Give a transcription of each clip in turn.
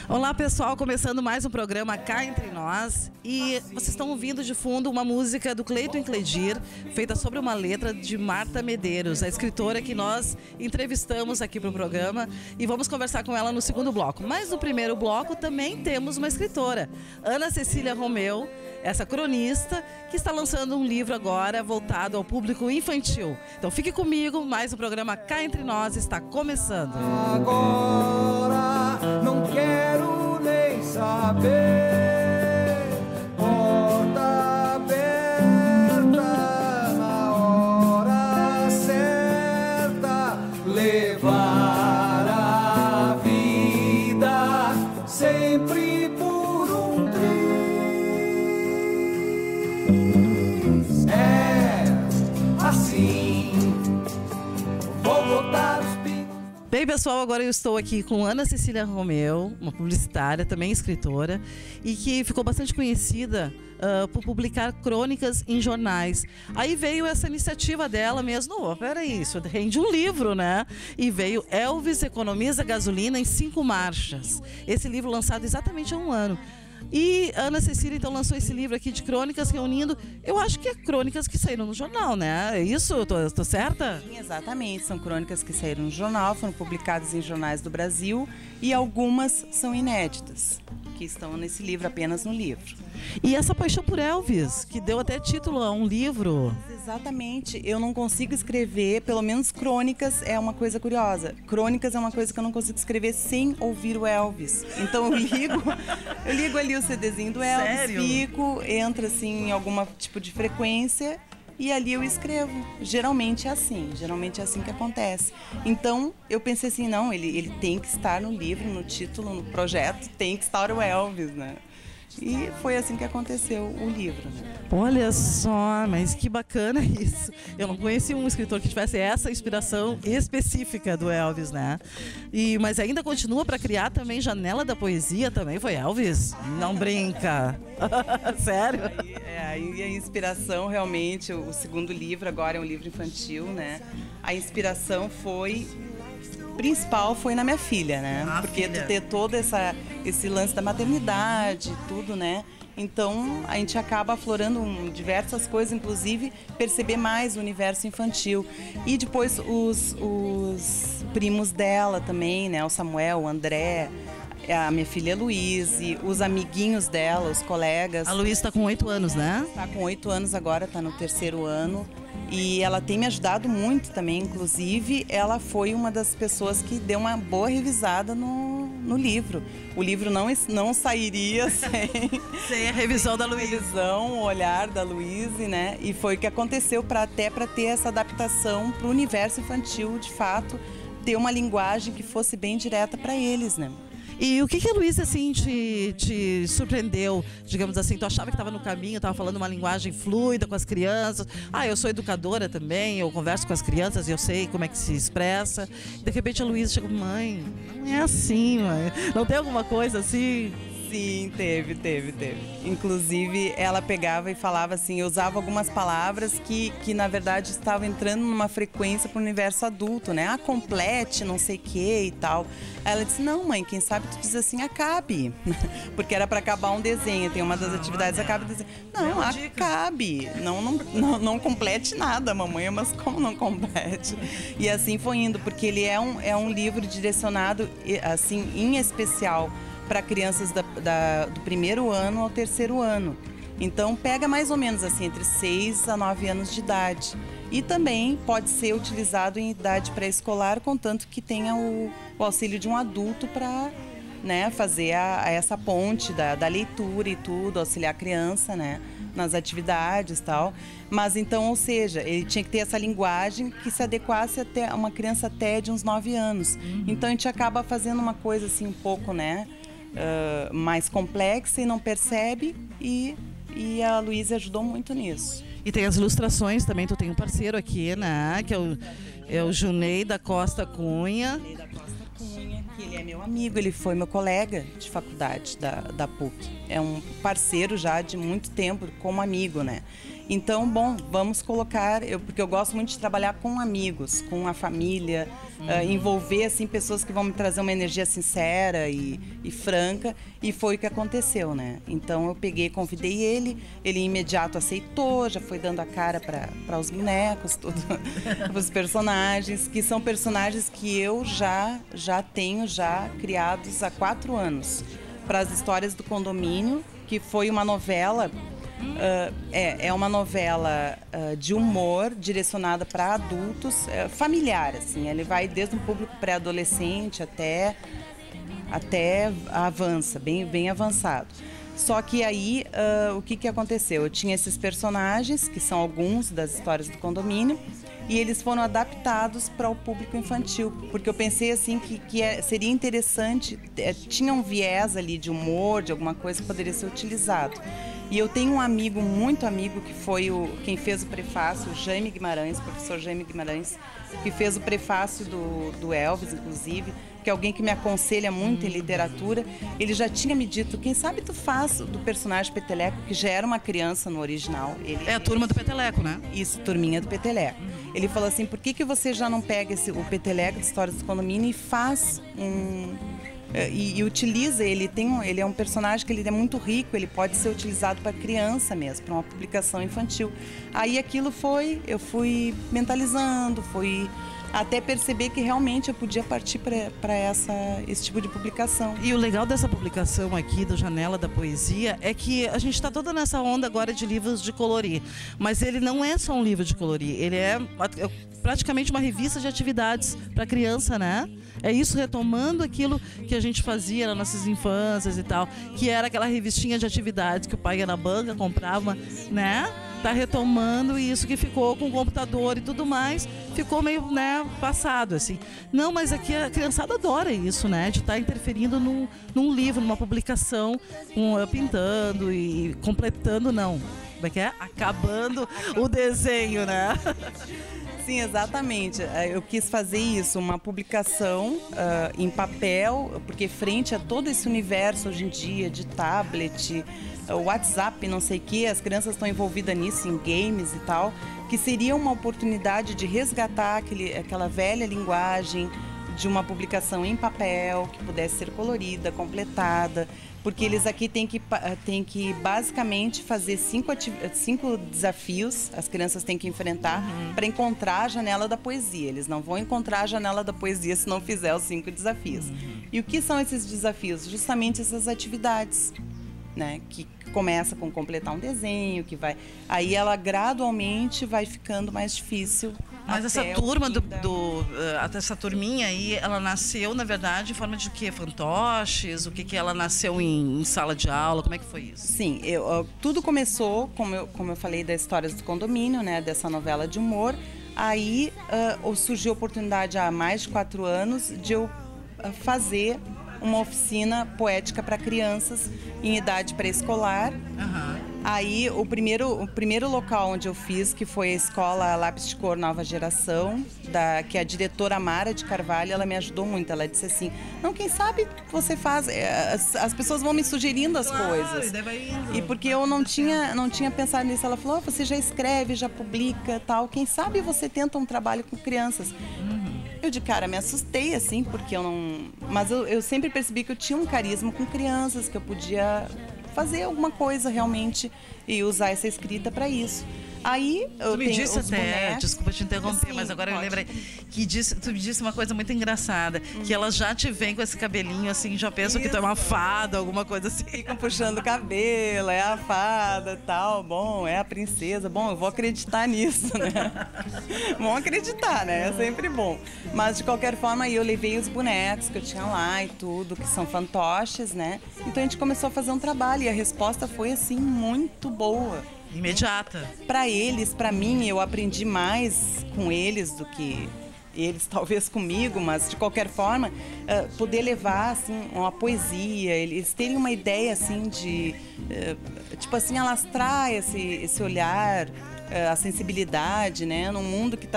Olá pessoal, começando mais um programa Cá Entre Nós, e vocês estão ouvindo de fundo uma música do Cleiton Cledir, feita sobre uma letra de Marta Medeiros, a escritora que nós entrevistamos aqui para o programa, e vamos conversar com ela no segundo bloco. Mas no primeiro bloco também temos uma escritora, Ana Cecília Romeu, essa cronista que está lançando um livro agora voltado ao público infantil. Então fique comigo, mais um programa Cá Entre Nós está começando. Agora não quero nem saber, porta aberta na hora certa, levar a vida sempre por um triz. É assim, vou botar os pingos. Bem, pessoal, agora eu estou aqui com Ana Cecília Romeu, uma publicitária, também escritora, e que ficou bastante conhecida por publicar crônicas em jornais. Aí veio essa iniciativa dela mesmo, peraí, isso rende um livro, né? E veio Elvis Economiza Gasolina em 5 Marchas. Esse livro lançado exatamente há um ano. E Ana Cecília, então, lançou esse livro aqui de crônicas, reunindo, eu acho que é crônicas que saíram no jornal, né? É isso? Eu tô certa? Sim, exatamente. São crônicas que saíram no jornal, foram publicadas em jornais do Brasil e algumas são inéditas, que estão nesse livro, apenas no livro. E essa paixão por Elvis, que deu até título a um livro. Exatamente. Eu não consigo escrever, pelo menos crônicas é uma coisa curiosa. Crônicas é uma coisa que eu não consigo escrever sem ouvir o Elvis. Então eu ligo ali o CDzinho do Elvis, Sério? fico, entra assim em algum tipo de frequência e ali eu escrevo. Geralmente é assim que acontece. Então eu pensei assim, não, ele tem que estar no livro, no título, no projeto, tem que estar o Elvis, né? E foi assim que aconteceu o livro, né? Olha só, mas que bacana isso. Eu não conheci um escritor que tivesse essa inspiração específica do Elvis, né? Mas ainda continua para criar também Janela da Poesia, também foi Elvis? Não brinca. Sério? Aí a inspiração realmente, o segundo livro agora é um livro infantil, né? A inspiração principal foi na minha filha, né? Porque tu ter todo esse lance da maternidade, tudo, né? Então a gente acaba aflorando diversas coisas, inclusive perceber mais o universo infantil. E depois os primos dela também, né? O Samuel, o André, a minha filha Luíse, os amiguinhos dela, os colegas. A Luísa está com 8 anos, né? Está com 8 anos agora, está no 3º ano. E ela tem me ajudado muito também, inclusive ela foi uma das pessoas que deu uma boa revisada no livro. O livro não sairia Sem a revisão da Luísa. O olhar da Luísa, né? E foi o que aconteceu até para ter essa adaptação para o universo infantil, de fato, ter uma linguagem que fosse bem direta para eles, né? E o que a Luísa, assim, te surpreendeu? Digamos assim, tu achava que estava no caminho, estava falando uma linguagem fluida com as crianças. Eu sou educadora também, eu converso com as crianças e eu sei como é que se expressa. De repente a Luísa chegou, mãe, não é assim, mãe. Não tem alguma coisa assim? Sim, teve. Inclusive, ela pegava e falava assim, eu usava algumas palavras que na verdade estavam entrando numa frequência para o universo adulto, né? Complete, não sei o que e tal. Aí ela disse, não, mãe, quem sabe tu diz assim, acabe. Porque era para acabar um desenho, tem uma das atividades, acaba o desenho. Não, acabe. Não complete nada, mamãe, mas como não complete? E assim foi indo, porque ele é um livro direcionado, assim, em especial para crianças do 1º ano ao 3º ano. Então pega mais ou menos assim entre 6 a 9 anos de idade. E também pode ser utilizado em idade pré-escolar, contanto que tenha o auxílio de um adulto para, né, fazer essa ponte da leitura e tudo, auxiliar a criança, né, nas atividades e tal. Mas então, ou seja, ele tinha que ter essa linguagem que se adequasse até a uma criança até de uns 9 anos. Então a gente acaba fazendo uma coisa assim um pouco, né, mais complexa e não percebe, e a Luísa ajudou muito nisso. E tem as ilustrações também, tu tem um parceiro aqui, né? Que é o Junei da Costa Cunha. Junei da Costa Cunha, que ele é meu amigo, ele foi meu colega de faculdade da PUC. É um parceiro já de muito tempo, como amigo, né? Então, bom, vamos colocar, porque eu gosto muito de trabalhar com amigos, com a família, envolver assim, pessoas que vão me trazer uma energia sincera e franca, e foi o que aconteceu, né? Então eu peguei, convidei ele imediato aceitou, já foi dando a cara para os bonecos, tudo, para os personagens, que são personagens que eu já tenho criados há 4 anos, para as histórias do condomínio, que foi uma novela. É uma novela de humor direcionada para adultos, familiar, assim. Ele vai desde um público pré-adolescente até avança, bem avançado. Só que aí, o que aconteceu? Eu tinha esses personagens, que são alguns das histórias do condomínio, e eles foram adaptados para o público infantil, porque eu pensei assim que seria interessante, tinha um viés ali de humor, de alguma coisa que poderia ser utilizado. E eu tenho um amigo, muito amigo, que foi quem fez o prefácio, o Jaime Guimarães, o professor Jaime Guimarães, que fez o prefácio do Elvis, inclusive, que é alguém que me aconselha muito em literatura. Ele já tinha me dito, quem sabe tu faz do personagem Peteleco, que já era uma criança no original. É a turma do Peteleco, né? Isso, turminha do Peteleco. Ele falou assim, por que você já não pega o Peteleco de Histórias do Condomínio e faz e utiliza, ele é um personagem que ele é muito rico, ele pode ser utilizado para criança mesmo, para uma publicação infantil. Aí eu fui mentalizando, fui até perceber que realmente eu podia partir para esse tipo de publicação. E o legal dessa publicação aqui do Janela da Poesia é que a gente está toda nessa onda agora de livros de colorir, mas ele não é só um livro de colorir, ele é praticamente uma revista de atividades para criança, né? É isso, retomando aquilo que a gente fazia nas nossas infâncias e tal, que era aquela revistinha de atividades que o pai ia na banca, comprava, né? Tá retomando isso que ficou com o computador e tudo mais, ficou meio, né, passado, assim. Não, mas aqui a criançada adora isso, né? De estar interferindo num livro, numa publicação, pintando e completando, não. Como é que é? Acabando o desenho, né? Sim, exatamente. Eu quis fazer isso, uma publicação em papel, porque frente a todo esse universo hoje em dia de tablet, WhatsApp, não sei o que, as crianças estão envolvidas nisso, em games e tal, que seria uma oportunidade de resgatar aquela velha linguagem de uma publicação em papel, que pudesse ser colorida, completada, porque eles aqui têm que basicamente fazer 5 desafios, as crianças têm que enfrentar para encontrar a janela da poesia. Eles não vão encontrar a janela da poesia se não fizer os 5 desafios. E o que são esses desafios? Justamente essas atividades, né? Que começa com completar um desenho, aí ela gradualmente vai ficando mais difícil. Mas essa turma essa turminha aí, ela nasceu, na verdade, em forma de quê? Fantoches? O que ela nasceu em sala de aula? Como é que foi isso? Sim, tudo começou, como eu falei, das histórias do condomínio, né? Dessa novela de humor. Aí surgiu a oportunidade há mais de 4 anos de eu fazer uma oficina poética para crianças em idade pré-escolar. Aí o primeiro local onde eu fiz, que foi a escola Lápis de Cor Nova Geração, que a diretora Mara de Carvalho, ela me ajudou muito. Ela disse assim, não, quem sabe você faz, as pessoas vão me sugerindo as coisas. E porque eu não tinha pensado nisso, ela falou, você já escreve, já publica, tal, quem sabe você tenta um trabalho com crianças. Eu de cara me assustei, assim, porque eu não... Mas eu sempre percebi que eu tinha um carisma com crianças, que eu podia fazer alguma coisa realmente e usar essa escrita para isso. Aí eu me disse até, desculpa te interromper, sim, mas agora eu lembrei que tu me disse uma coisa muito engraçada, que elas já te veem com esse cabelinho assim, já pensam que tu é uma fada, alguma coisa assim. Ficam puxando o cabelo, é a fada, tal, bom, é a princesa, bom, eu vou acreditar nisso, né? Vão acreditar, né? É sempre bom. Mas de qualquer forma, eu levei os bonecos que eu tinha lá e tudo, que são fantoches, né? Então a gente começou a fazer um trabalho e a resposta foi assim muito boa. Imediata. Para eles, para mim, eu aprendi mais com eles do que eles talvez comigo, mas de qualquer forma, poder levar assim uma poesia, eles terem uma ideia assim de tipo assim, alastrar esse olhar, a sensibilidade, né, num mundo que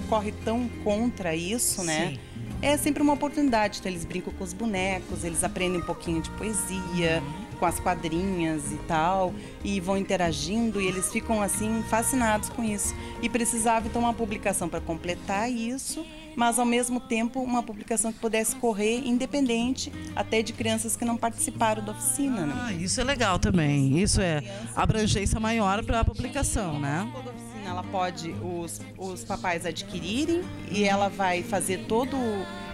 corre tão contra isso, né? Sim. É sempre uma oportunidade. Então eles brincam com os bonecos, eles aprendem um pouquinho de poesia, com as quadrinhas e tal, e vão interagindo e eles ficam assim fascinados com isso. E precisava então uma publicação para completar isso, mas ao mesmo tempo uma publicação que pudesse correr independente até de crianças que não participaram da oficina, né? Ah, isso é legal também. Isso é abrangência maior para a publicação, né? Toda oficina ela pode os papais adquirirem e ela vai fazer todo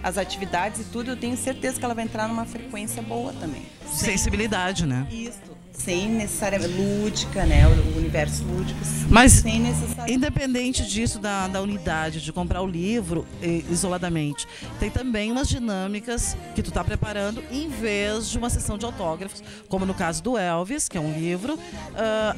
as atividades e tudo. Eu tenho certeza que ela vai entrar numa frequência boa também. Sensibilidade, né? Isso. Sem necessariamente lúdica, né? O universo lúdico. Mas sem necessariamente. independente disso da unidade de comprar o livro isoladamente, tem também umas dinâmicas que tu tá preparando em vez de uma sessão de autógrafos, como no caso do Elvis, que é um livro.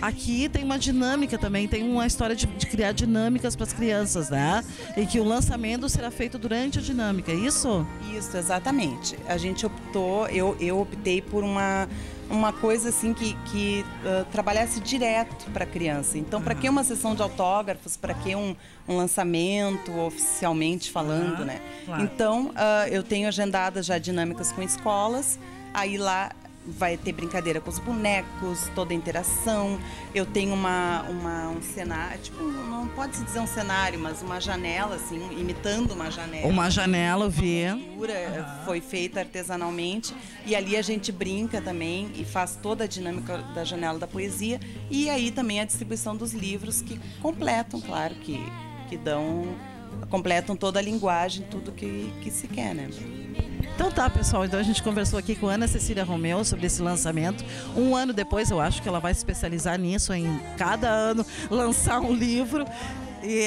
Aqui tem uma dinâmica também, tem uma história de criar dinâmicas para as crianças, né? E que o lançamento será feito durante a dinâmica, é isso? Isso, exatamente. A gente optou, eu optei por uma coisa assim que trabalhasse direto para a criança. Então, para que uma sessão de autógrafos, para que um lançamento oficialmente falando, né? Claro. Então, eu tenho agendadas já dinâmicas com escolas, aí lá vai ter brincadeira com os bonecos, toda a interação. Eu tenho um cenário, tipo, não pode se dizer um cenário, mas uma janela, assim, imitando uma janela. Uma janela, eu vi. Foi feita artesanalmente e ali a gente brinca também e faz toda a dinâmica da janela da poesia e aí também a distribuição dos livros que completam, claro, que completam toda a linguagem, tudo que se quer, né? Então tá, pessoal, então a gente conversou aqui com Ana Cecília Romeu sobre esse lançamento. Um ano depois, eu acho que ela vai se especializar nisso, em cada ano lançar um livro. E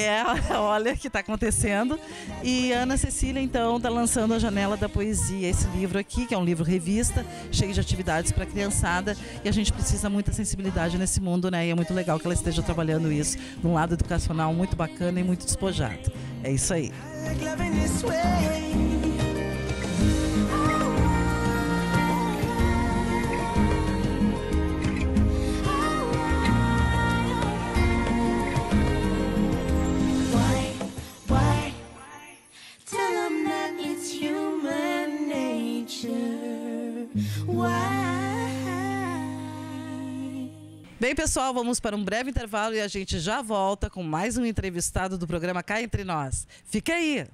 olha o que está acontecendo. E a Ana Cecília, então, está lançando A Janela da Poesia, esse livro aqui, que é um livro revista, cheio de atividades para a criançada. E a gente precisa muita sensibilidade nesse mundo, né? E é muito legal que ela esteja trabalhando isso num lado educacional muito bacana e muito despojado. É isso aí. Bem, pessoal, vamos para um breve intervalo e a gente já volta com mais um entrevistado do programa Cá Entre Nós. Fica aí!